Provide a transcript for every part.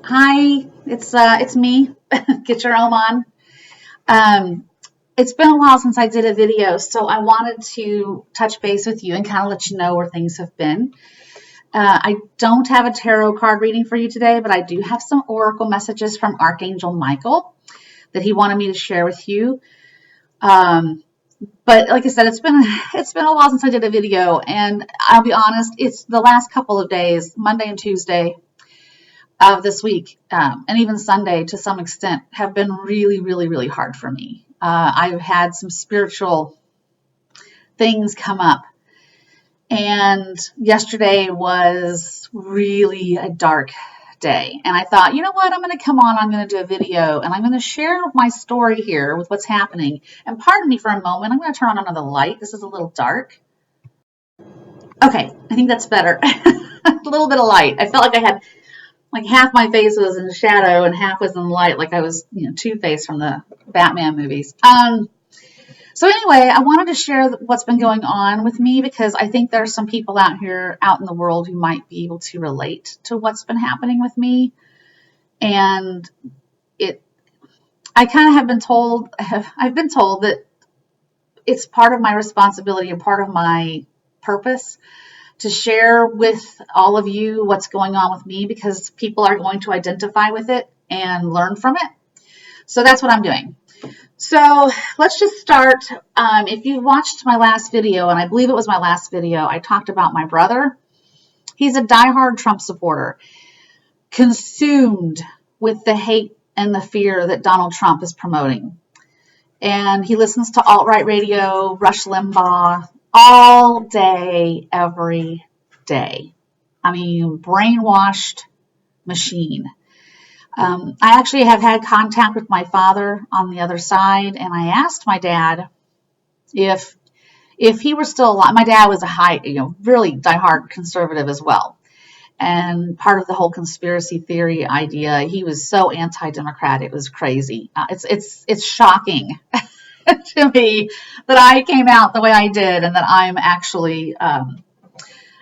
Hi, it's me. Get your own on. Um, it's been a while since I did a video, so I wanted to touch base with you and kind of let you know where things have been. I don't have a tarot card reading for you today, but I do have some oracle messages from Archangel Michael that he wanted me to share with you. But like I said, it's been a while since I did a video, and I'll be honest, it's the last couple of days, Monday and Tuesday of this week, and even Sunday to some extent, have been really, really, really hard for me. I've had some spiritual things come up, and yesterday was really a dark day. And I thought, you know what, I'm going to come on, I'm going to do a video, and I'm going to share my story here with what's happening. And pardon me for a moment, I'm going to turn on another light. This is a little dark. Okay, I think that's better. A little bit of light. I felt like I had like half my face was in shadow and half was in light, like I was, Two-Face from the Batman movies. So anyway, I wanted to share what's been going on with me because I think there's some people out here, out in the world, who might be able to relate to what's been happening with me. And I kind of have been told, I've been told that it's part of my responsibility and part of my purpose to share with all of you what's going on with me because people are going to identify with it and learn from it. So that's what I'm doing. So let's just start. If you watched my last video, and I believe it was my last video, I talked about my brother. He's a diehard Trump supporter, consumed with the hate and the fear that Donald Trump is promoting. And he listens to alt-right radio, Rush Limbaugh, all day, every day. I mean, brainwashed machine. I actually have had contact with my father on the other side, and I asked my dad if he were still alive. My dad was a really diehard conservative as well. And part of the whole conspiracy theory idea, he was so anti-democrat, it was crazy. It's shocking to me that I came out the way I did and that I'm actually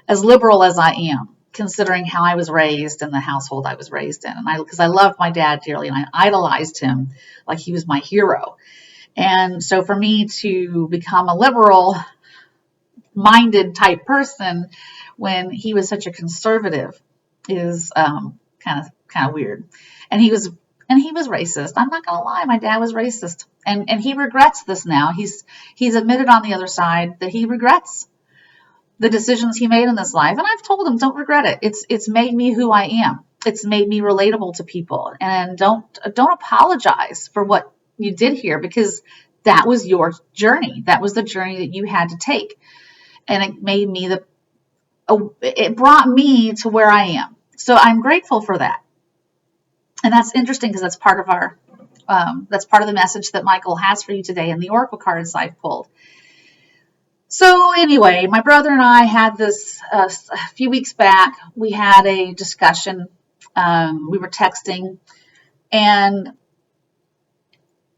as liberal as I am, considering how I was raised and the household I was raised in. And because I loved my dad dearly and I idolized him like he was my hero. And so for me to become a liberal minded type person when he was such a conservative is kind of weird. And he was racist. I'm not gonna lie, my dad was racist, and he regrets this now. He's admitted on the other side that he regrets the decisions he made in this life, and I've told him, don't regret it. It's made me who I am. It's made me relatable to people, and don't apologize for what you did here because that was your journey. That was the journey that you had to take, and it made me it brought me to where I am. So I'm grateful for that. And that's interesting because that's part of that's part of the message that Michael has for you today in the oracle cards I've pulled. So anyway, my brother and I had this a few weeks back. We had a discussion. We were texting, and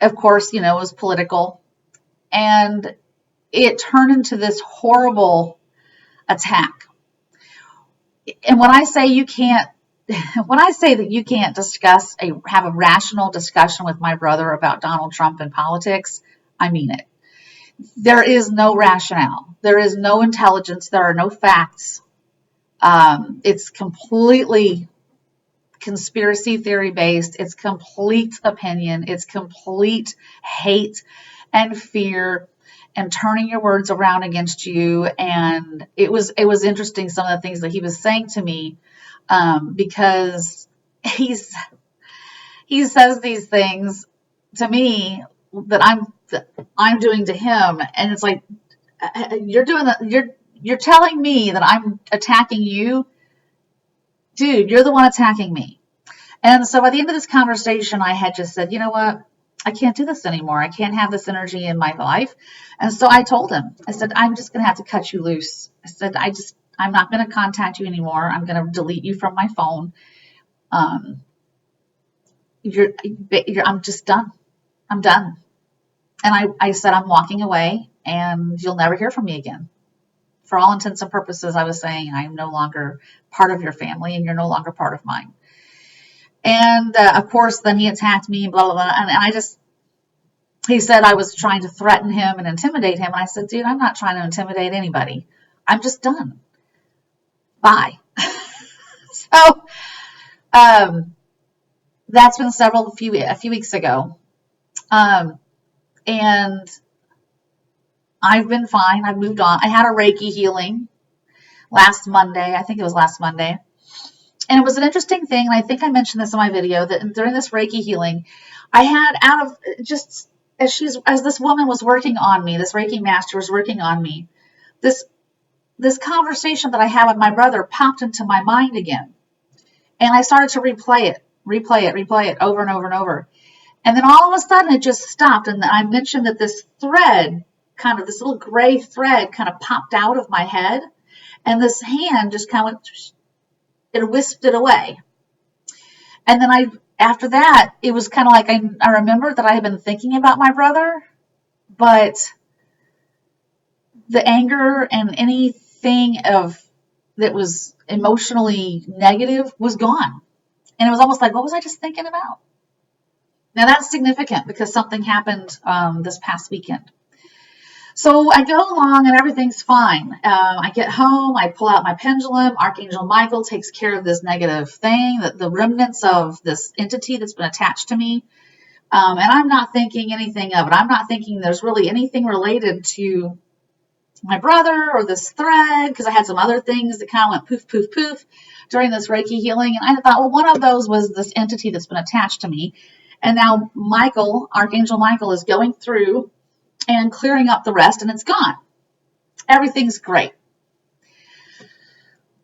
of course, it was political, and it turned into this horrible attack. And when I say that you can't have a rational discussion with my brother about Donald Trump and politics, I mean it. There is no rationale. There is no intelligence. There are no facts. It's completely conspiracy theory based. It's complete opinion. It's complete hate and fear and turning your words around against you. And it was interesting, some of the things that he was saying to me, because he says these things to me that I'm doing to him, and it's like, you're telling me that I'm attacking you, dude. You're the one attacking me. And so by the end of this conversation, I had just said, you know what, I can't do this anymore. I can't have this energy in my life. And so I told him, I said, I'm just going to have to cut you loose. I said, I'm not going to contact you anymore. I'm going to delete you from my phone. I'm just done. I'm done. And I said, I'm walking away and you'll never hear from me again. For all intents and purposes, I was saying, I am no longer part of your family and you're no longer part of mine. And of course, then he attacked me, blah, blah, blah. And he said I was trying to threaten him and intimidate him. And I said, dude, I'm not trying to intimidate anybody. I'm just done. Bye. So that's been a few weeks ago. And I've been fine. I've moved on. I had a Reiki healing last Monday. I think it was last Monday. And it was an interesting thing. And I think I mentioned this in my video that during this Reiki healing, I had out of just as this woman was working on me, this Reiki master was working on me, this conversation that I had with my brother popped into my mind again. And I started to replay it over and over and over. And then all of a sudden it just stopped. And I mentioned that this thread, kind of this little gray thread kind of popped out of my head. And this hand just kind of went, it whisked it away. And then after that, it was kind of like I remembered that I had been thinking about my brother, but the anger and anything that was emotionally negative was gone. And it was almost like, what was I just thinking about? Now that's significant because something happened this past weekend. So I go along and everything's fine. I get home, I pull out my pendulum. Archangel Michael takes care of this negative thing, the remnants of this entity that's been attached to me. And I'm not thinking anything of it. I'm not thinking there's really anything related to my brother or this thread, because I had some other things that kind of went poof, poof, poof during this Reiki healing. And I thought, well, one of those was this entity that's been attached to me. And now Archangel Michael is going through and clearing up the rest, and it's gone. Everything's great.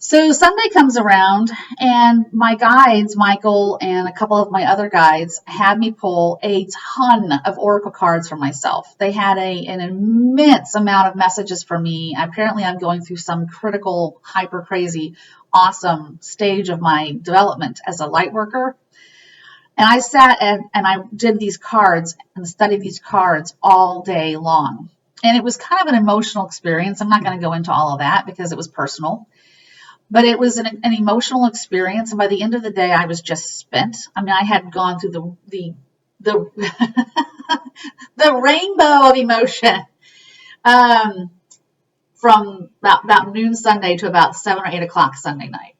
So Sunday comes around, and my guides, Michael and a couple of my other guides, had me pull a ton of oracle cards for myself. They had an immense amount of messages for me. Apparently, I'm going through some critical, hyper crazy, awesome stage of my development as a light worker. And I sat and I did these cards and studied these cards all day long. And it was kind of an emotional experience. I'm not going to go into all of that because it was personal. But it was an emotional experience. And by the end of the day, I was just spent. I mean, I had gone through the the rainbow of emotion from about noon Sunday to about 7 or 8 o'clock Sunday night.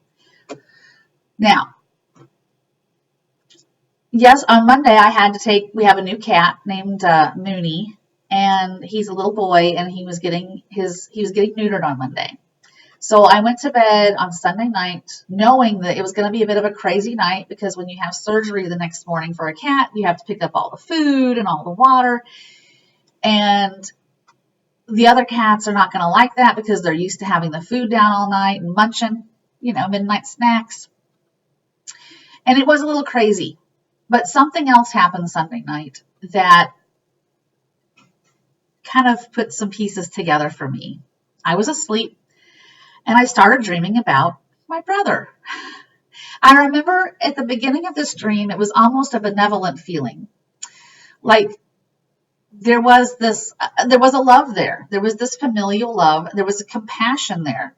Now, yes, on Monday we have a new cat named Mooney, and he's a little boy, and he was getting neutered on Monday. So I went to bed on Sunday night knowing that it was going to be a bit of a crazy night, because when you have surgery the next morning for a cat, you have to pick up all the food and all the water. And the other cats are not going to like that because they're used to having the food down all night and munching, midnight snacks. And it was a little crazy. But something else happened Sunday night that kind of put some pieces together for me. I was asleep and I started dreaming about my brother. I remember at the beginning of this dream, it was almost a benevolent feeling. Like there was a love there. There was this familial love. There was a compassion there.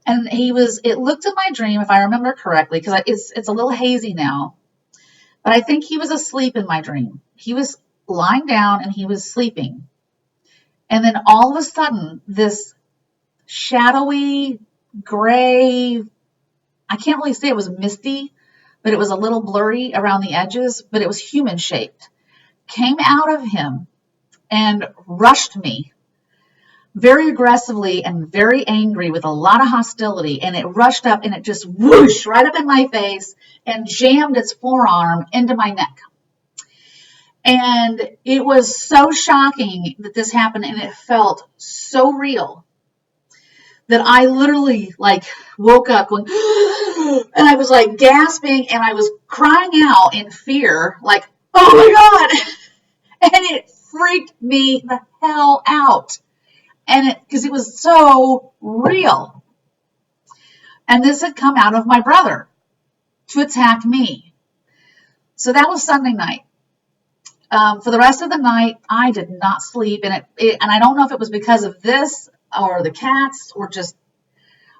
And it looked at my dream, if I remember correctly, because it's a little hazy now. But I think he was asleep in my dream. He was lying down and he was sleeping. And then all of a sudden, this shadowy, gray, I can't really say it was misty, but it was a little blurry around the edges, but it was human shaped, came out of him and rushed me very aggressively and very angry with a lot of hostility. And it rushed up and it just whoosh right up in my face and jammed its forearm into my neck. And it was so shocking that this happened, and it felt so real that I literally woke up going, and I was gasping and I was crying out in fear, oh my God. And it freaked me the hell out. And because it was so real. And this had come out of my brother to attack me. So that was Sunday night. For the rest of the night, I did not sleep. And I don't know if it was because of this or the cats or just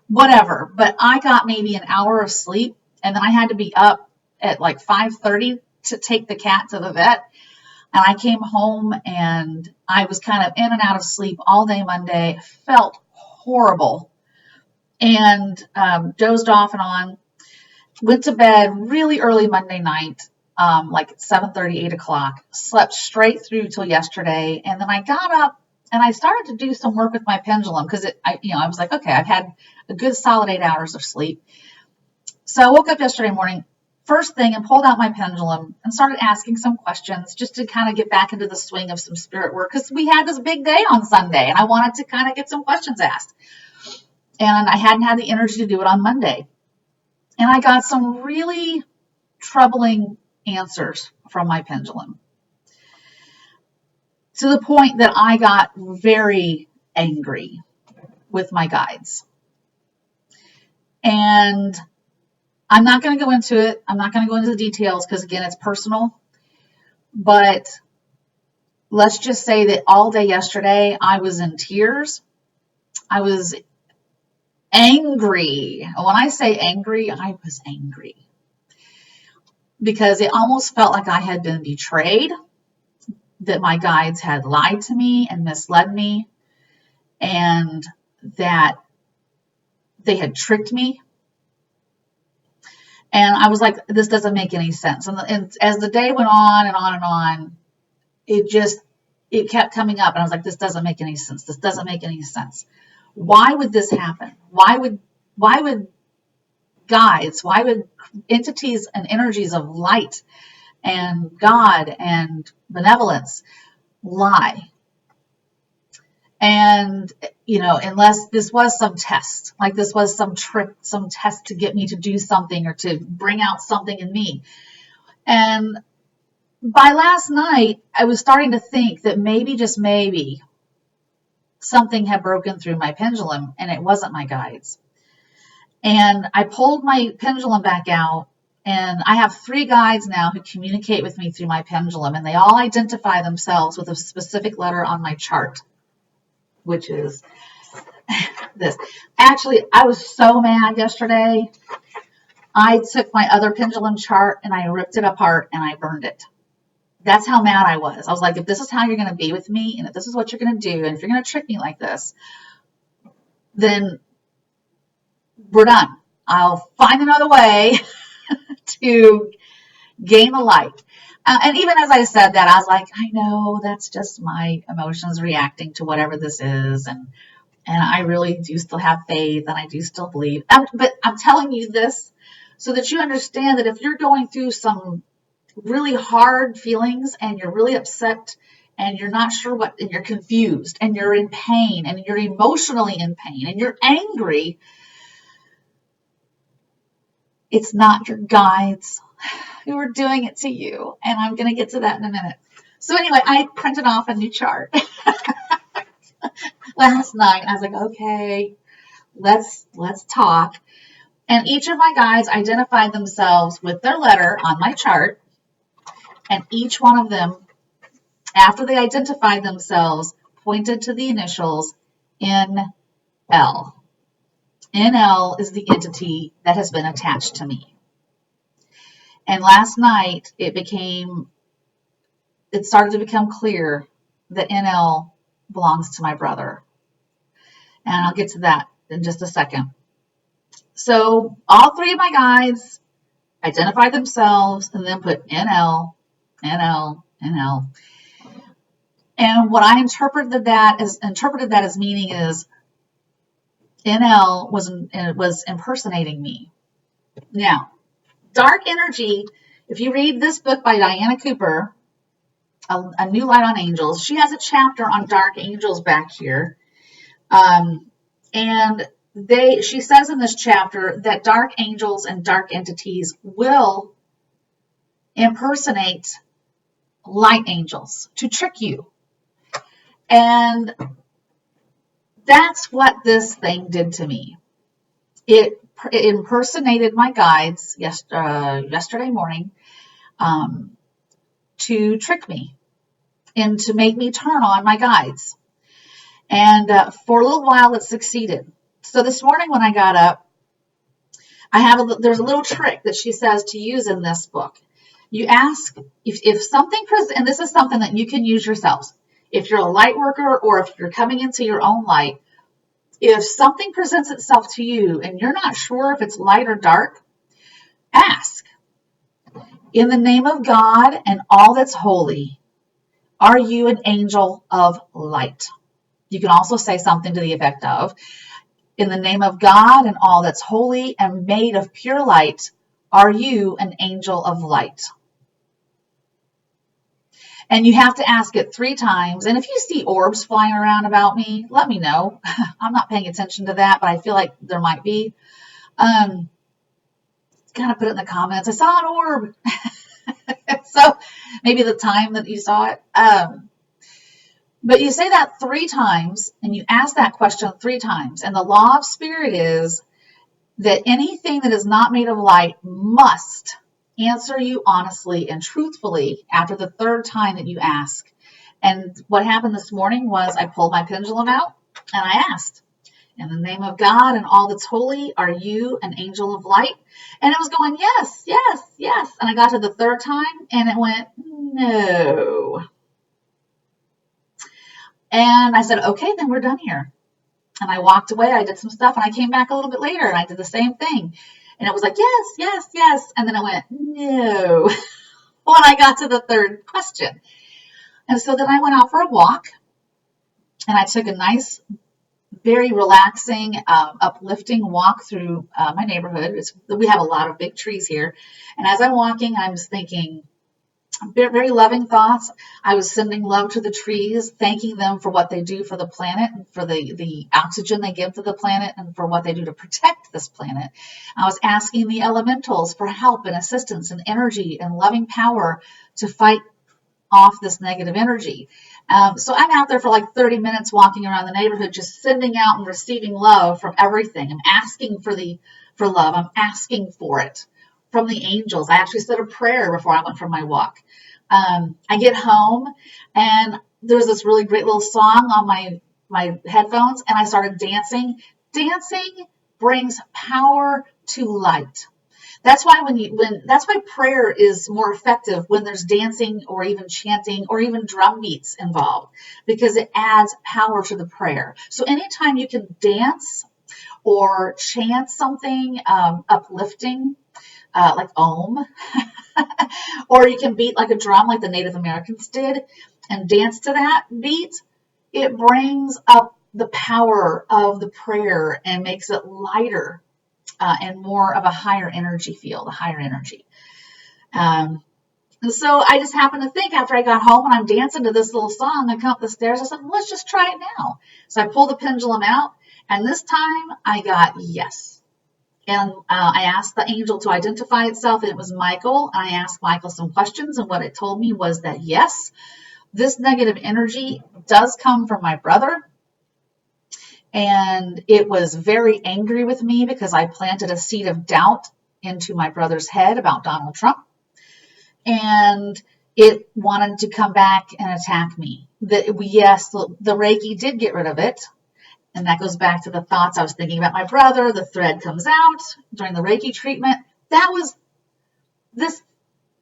whatever. But I got maybe an hour of sleep. And then I had to be up at like 5:30 to take the cat to the vet. And I came home and I was kind of in and out of sleep all day Monday, felt horrible, and dozed off and on. Went to bed really early Monday night, like 7:30, 8 o'clock. Slept straight through till yesterday, and then I got up and I started to do some work with my pendulum because I was like, okay, I've had a good solid 8 hours of sleep. So I woke up yesterday morning, first thing, and pulled out my pendulum and started asking some questions just to kind of get back into the swing of some spirit work because we had this big day on Sunday and I wanted to kind of get some questions asked. And I hadn't had the energy to do it on Monday. And I got some really troubling answers from my pendulum to the point that I got very angry with my guides. And I'm not going to go into it. I'm not going to go into the details because, again, it's personal. But let's just say that all day yesterday, I was in tears. I was angry. When I say angry, I was angry. Because it almost felt like I had been betrayed, that my guides had lied to me and misled me, and that they had tricked me. And I was like, this doesn't make any sense. And as the day went on and on and on, it kept coming up. And I was like, this doesn't make any sense. This doesn't make any sense. Why would this happen? Why would guides, why would entities and energies of light and God and benevolence lie? And, unless this was some test, like this was some trick, some test to get me to do something or to bring out something in me. And by last night, I was starting to think that maybe, just maybe, something had broken through my pendulum and it wasn't my guides. And I pulled my pendulum back out, and I have 3 guides now who communicate with me through my pendulum, and they all identify themselves with a specific letter on my chart, which is this. Actually, I was so mad yesterday. I took my other pendulum chart and I ripped it apart and I burned it. That's how mad I was. I was like, if this is how you're going to be with me, and if this is what you're going to do, and if you're going to trick me like this, then we're done. I'll find another way to gain the light. And even as I said that, I was like, I know that's just my emotions reacting to whatever this is. And I really do still have faith, and I do still believe. But I'm telling you this so that you understand that if you're going through some really hard feelings and you're really upset and you're not sure what, and you're confused and you're in pain and you're emotionally in pain and you're angry, it's not your guides who are doing it to you. And I'm going to get to that in a minute. So anyway, I printed off a new chart last night. I was like, okay, let's talk. And each of my guides identified themselves with their letter on my chart. And each one of them, after they identified themselves, pointed to the initials NL. NL is the entity that has been attached to me. And last night, it started to become clear that NL belongs to my brother. And I'll get to that in just a second. So all 3 of my guides identified themselves and then put NL, NL, NL. And what I interpreted that as meaning is NL was impersonating me. Now, dark energy, if you read this book by Diana Cooper, A New Light on Angels, she has a chapter on dark angels back here. And she says in this chapter that dark angels and dark entities will impersonate light angels to trick you. And that's what this thing did to me. It impersonated my guides yesterday morning to trick me and to make me turn on my guides. And for a little while, it succeeded. So this morning when I got up, there's a little trick that she says to use in this book. You ask if something, and this is something that you can use yourselves. If you're a light worker or if you're coming into your own light, if something presents itself to you and you're not sure if it's light or dark, ask, in the name of God and all that's holy, are you an angel of light? You can also say something to the effect of, in the name of God and all that's holy and made of pure light, are you an angel of light? And you have to ask it 3 times. And if you see orbs flying around about me, let me know. I'm not paying attention to that, but I feel like there might be. Kind of put it in the comments. I saw an orb. So maybe the time that you saw it. But you say that 3 times, and you ask that question 3 times. And the law of spirit is that anything that is not made of light must answer you honestly and truthfully after the 3rd time that you ask. And what happened this morning was I pulled my pendulum out and I asked, in the name of God and all that's holy, are you an angel of light? And it was going, yes, yes, yes. And I got to the 3rd time and it went, no. And I said, okay, then we're done here. And I walked away. I did some stuff and I came back a little bit later and I did the same thing. And it was like, yes, yes, yes. And then I went, no, when I got to the 3rd question. And so then I went out for a walk and I took a nice, very relaxing, uplifting walk through my neighborhood. We have a lot of big trees here. And as I'm walking, I'm just thinking very loving thoughts. I was sending love to the trees, thanking them for what they do for the planet and for the oxygen they give to the planet and for what they do to protect this planet. I was asking the elementals for help and assistance and energy and loving power to fight off this negative energy. So I'm out there for like 30 minutes walking around the neighborhood, just sending out and receiving love from everything. I'm asking for love. I'm asking for it from the angels. I actually said a prayer before I went for my walk. I get home and there's this really great little song on my headphones and I started dancing. Dancing brings power to light. That's why that's why prayer is more effective when there's dancing or even chanting or even drum beats involved, because it adds power to the prayer. So anytime you can dance or chant something uplifting, like Om, or you can beat like a drum like the Native Americans did and dance to that beat, it brings up the power of the prayer and makes it lighter and more of a higher energy field, a higher energy. And so I just happened to think after I got home and I'm dancing to this little song, I come up the stairs, I said, let's just try it now. So I pulled the pendulum out and this time I got yes. And I asked the angel to identify itself, and it was Michael. And I asked Michael some questions, and what it told me was that, yes, this negative energy does come from my brother. And it was very angry with me because I planted a seed of doubt into my brother's head about Donald Trump. And it wanted to come back and attack me. Yes, the Reiki did get rid of it. And that goes back to the thoughts I was thinking about my brother. The thread comes out during the Reiki treatment. That was this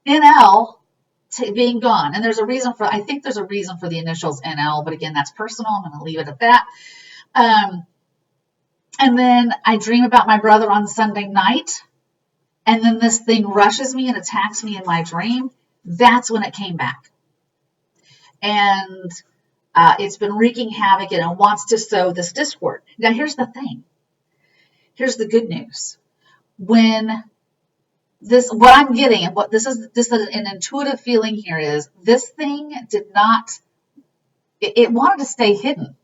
NL being gone. And I think there's a reason for the initials NL, but again, that's personal. I'm going to leave it at that. And then I dream about my brother on Sunday night. And then this thing rushes me and attacks me in my dream. That's when it came back. And it's been wreaking havoc and it wants to sow this discord. Now, here's the thing. Here's the good news. What I'm getting, and what this is an intuitive feeling here is, this thing it wanted to stay hidden.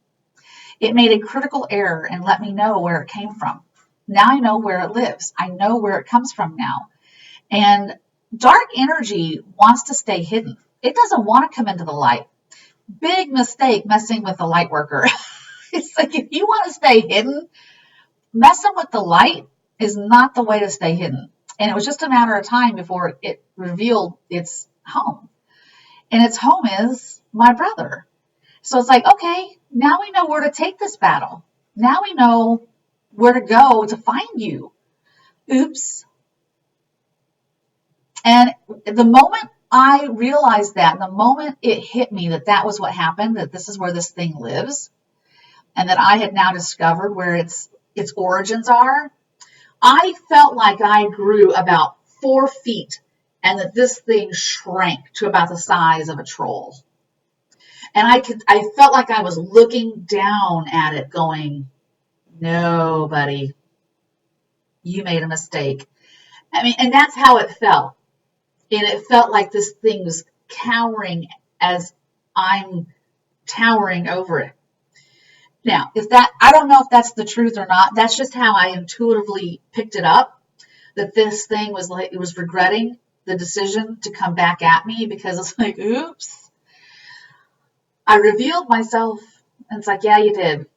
It made a critical error and let me know where it came from. Now I know where it lives. I know where it comes from now. And dark energy wants to stay hidden. It doesn't want to come into the light. Big mistake messing with the light worker. It's like, if you want to stay hidden, messing with the light is not the way to stay hidden. And it was just a matter of time before it revealed its home. And its home is my brother. So it's like, okay, now we know where to take this battle. Now we know where to go to find you. oops. And the moment I realized that, the moment it hit me that that was what happened, that this is where this thing lives, and that I had now discovered where its origins are, I felt like I grew about 4 feet and that this thing shrank to about the size of a troll. And I felt like I was looking down at it going, no, buddy, you made a mistake. I mean, and that's how it felt. And it felt like this thing was cowering as I'm towering over it. Now, I don't know if that's the truth or not. That's just how I intuitively picked it up, that this thing was like, it was regretting the decision to come back at me because it's like, oops, I revealed myself. And it's like, yeah, you did.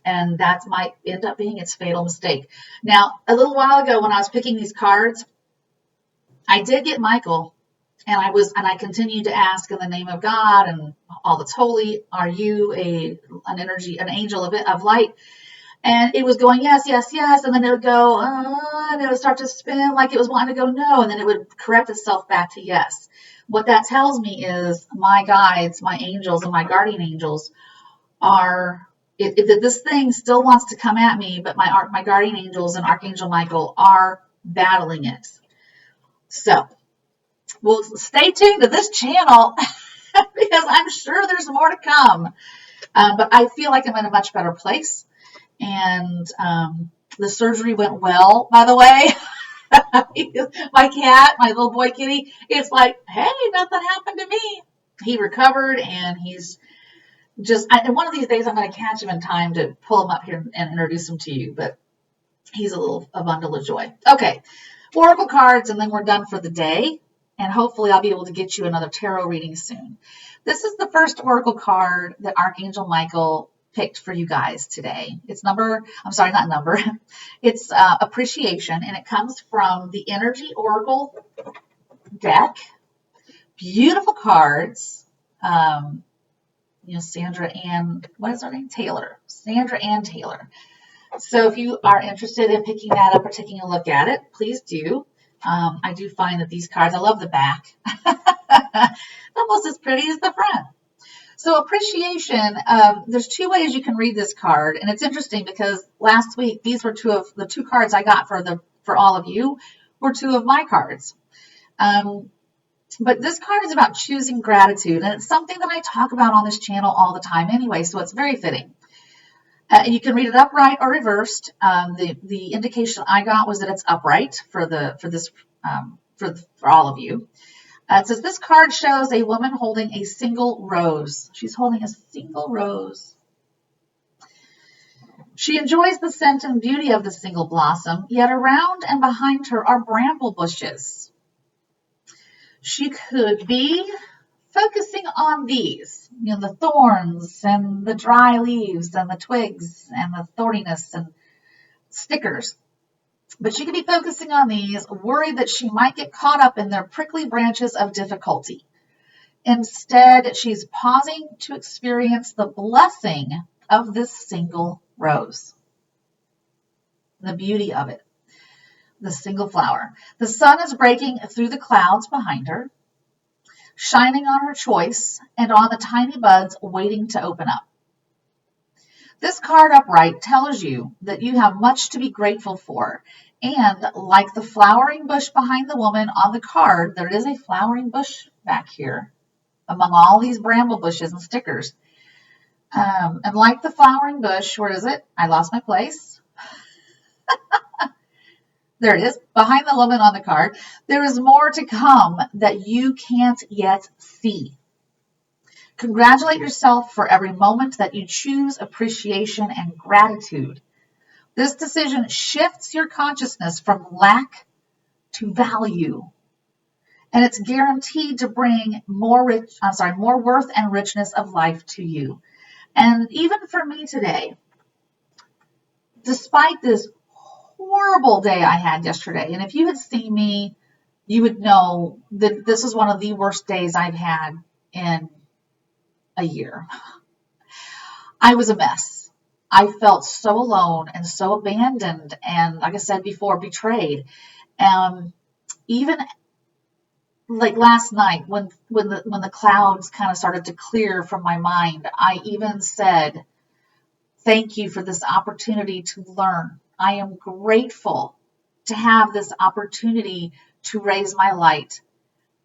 And that might end up being its fatal mistake. Now, a little while ago when I was picking these cards, I did get Michael, and I continued to ask in the name of God and all that's holy, are you an energy, an angel of light? And it was going, yes, yes, yes. And then it would go, and it would start to spin like it was wanting to go no. And then it would correct itself back to yes. What that tells me is my guides, my angels, and my guardian angels are, if this thing still wants to come at me, but my guardian angels and Archangel Michael are battling it. So, well, stay tuned to this channel because I'm sure there's more to come. But I feel like I'm in a much better place. And the surgery went well, by the way. My cat, my little boy kitty, it's like, hey, nothing happened to me. He recovered, and he's just, and one of these days I'm going to catch him in time to pull him up here and introduce him to you. But he's a bundle of joy. Okay, oracle cards, and then we're done for the day. And hopefully I'll be able to get you another tarot reading soon. This is the first oracle card that Archangel Michael picked for you guys today. It's it's appreciation, and it comes from the Energy Oracle deck. Beautiful cards. Sandra Ann, what is her name? Taylor. Sandra Ann Taylor. So if you are interested in picking that up or taking a look at it, please do. I do find that these cards, I love the back. Almost as pretty as the front. So appreciation, there's 2 ways you can read this card. And it's interesting because last week, these were 2 of the 2 cards I got for all of you were 2 of my cards. But this card is about choosing gratitude. And it's something that I talk about on this channel all the time anyway. So it's very fitting. You can read it upright or reversed. The indication I got was that it's upright for all of you. It says this card shows a woman holding a single rose. She's holding a single rose. She enjoys the scent and beauty of the single blossom, yet around and behind her are bramble bushes. She could be focusing on these, the thorns and the dry leaves and the twigs and the thorniness and stickers. But she could be focusing on these, worried that she might get caught up in their prickly branches of difficulty. Instead, she's pausing to experience the blessing of this single rose. The beauty of it. The single flower. The sun is breaking through the clouds behind her, shining on her choice and on the tiny buds waiting to open up. This card upright tells you that you have much to be grateful for. And like the flowering bush behind the woman on the card, there is a flowering bush back here among all these bramble bushes and stickers. And like the flowering bush, where is it? I lost my place. There it is, behind the woman on the card. There is more to come that you can't yet see. Congratulate yourself for every moment that you choose appreciation and gratitude. This decision shifts your consciousness from lack to value. And it's guaranteed to bring more worth and richness of life to you. And even for me today, despite this horrible day I had yesterday, and if you had seen me, you would know that this is one of the worst days I've had in a year. I was a mess. I felt so alone and so abandoned and, like I said before, betrayed. Even like last night when the clouds kind of started to clear from my mind, I even said, thank you for this opportunity to learn. I am grateful to have this opportunity to raise my light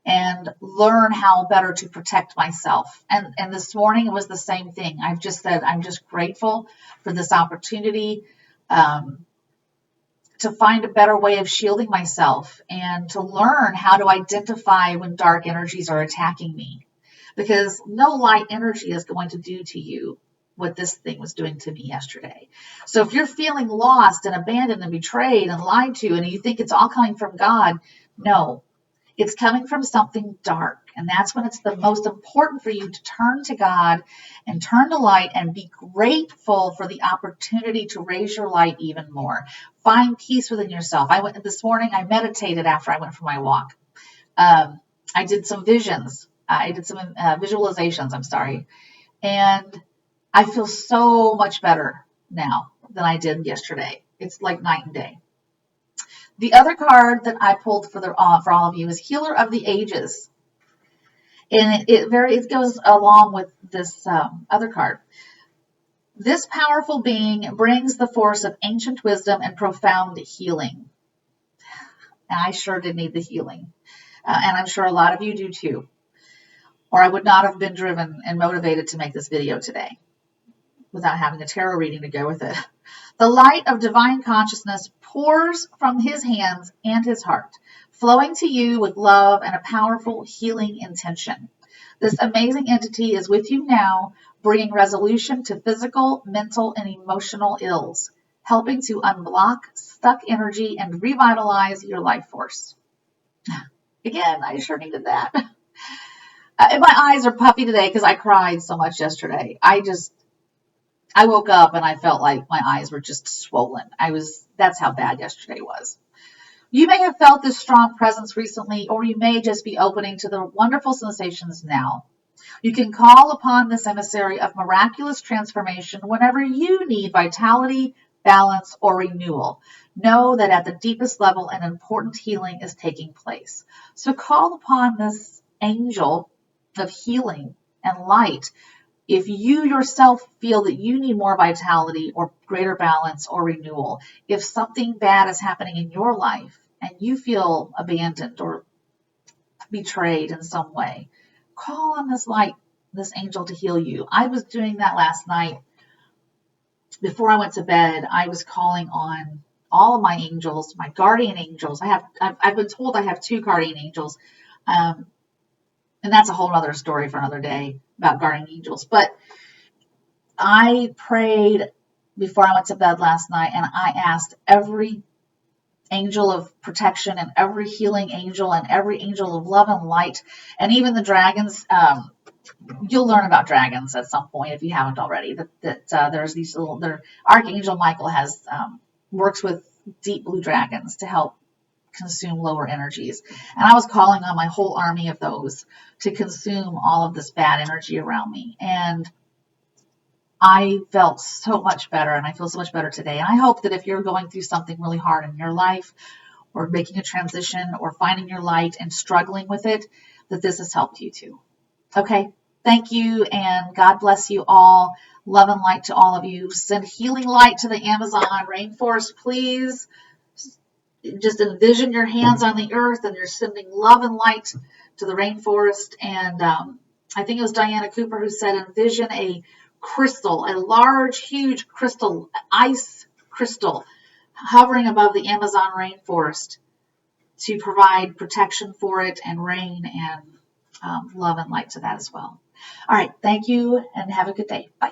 and learn how better to protect myself. And this morning it was the same thing. I've just said, I'm just grateful for this opportunity to find a better way of shielding myself and to learn how to identify when dark energies are attacking me. Because no light energy is going to do to you what this thing was doing to me yesterday. So if you're feeling lost and abandoned and betrayed and lied to, and you think it's all coming from God, no, it's coming from something dark. And that's when it's the most important for you to turn to God and turn to light and be grateful for the opportunity to raise your light even more. Find peace within yourself. This morning, I meditated after I went for my walk. I did some visions. I did some visualizations, and I feel so much better now than I did yesterday. It's like night and day. The other card that I pulled for all of you is Healer of the Ages. And it goes along with this other card. This powerful being brings the force of ancient wisdom and profound healing. And I sure did need the healing. And I'm sure a lot of you do too. Or I would not have been driven and motivated to make this video today without having a tarot reading to go with it. The light of divine consciousness pours from his hands and his heart, flowing to you with love and a powerful healing intention. This amazing entity is with you now, bringing resolution to physical, mental, and emotional ills, helping to unblock stuck energy and revitalize your life force. Again, I sure needed that. My eyes are puffy today because I cried so much yesterday. I woke up and I felt like my eyes were just swollen. That's how bad yesterday was. You may have felt this strong presence recently, or you may just be opening to the wonderful sensations now. You can call upon this emissary of miraculous transformation whenever you need vitality, balance, or renewal. Know that at the deepest level, an important healing is taking place. So call upon this angel of healing and light. If you yourself feel that you need more vitality or greater balance or renewal, if something bad is happening in your life and you feel abandoned or betrayed in some way, call on this light, this angel to heal you. I was doing that last night. Before I went to bed, I was calling on all of my angels, my guardian angels. I've been told I have 2 guardian angels. And that's a whole other story for another day about guardian angels. But I prayed before I went to bed last night, and I asked every angel of protection and every healing angel and every angel of love and light, and even the dragons. You'll learn about dragons at some point if you haven't already. There's these Archangel Michael works with deep blue dragons to help consume lower energies. And I was calling on my whole army of those to consume all of this bad energy around me. And I felt so much better, and I feel so much better today. And I hope that if you're going through something really hard in your life, or making a transition, or finding your light and struggling with it, that this has helped you too. Okay, thank you, and God bless you all. Love and light to all of you. Send healing light to the Amazon rainforest, please. Just envision your hands on the earth and you're sending love and light to the rainforest. And I think it was Diana Cooper who said, envision a crystal, a large, huge crystal, ice crystal, hovering above the Amazon rainforest to provide protection for it and rain and love and light to that as well. All right. Thank you and have a good day. Bye.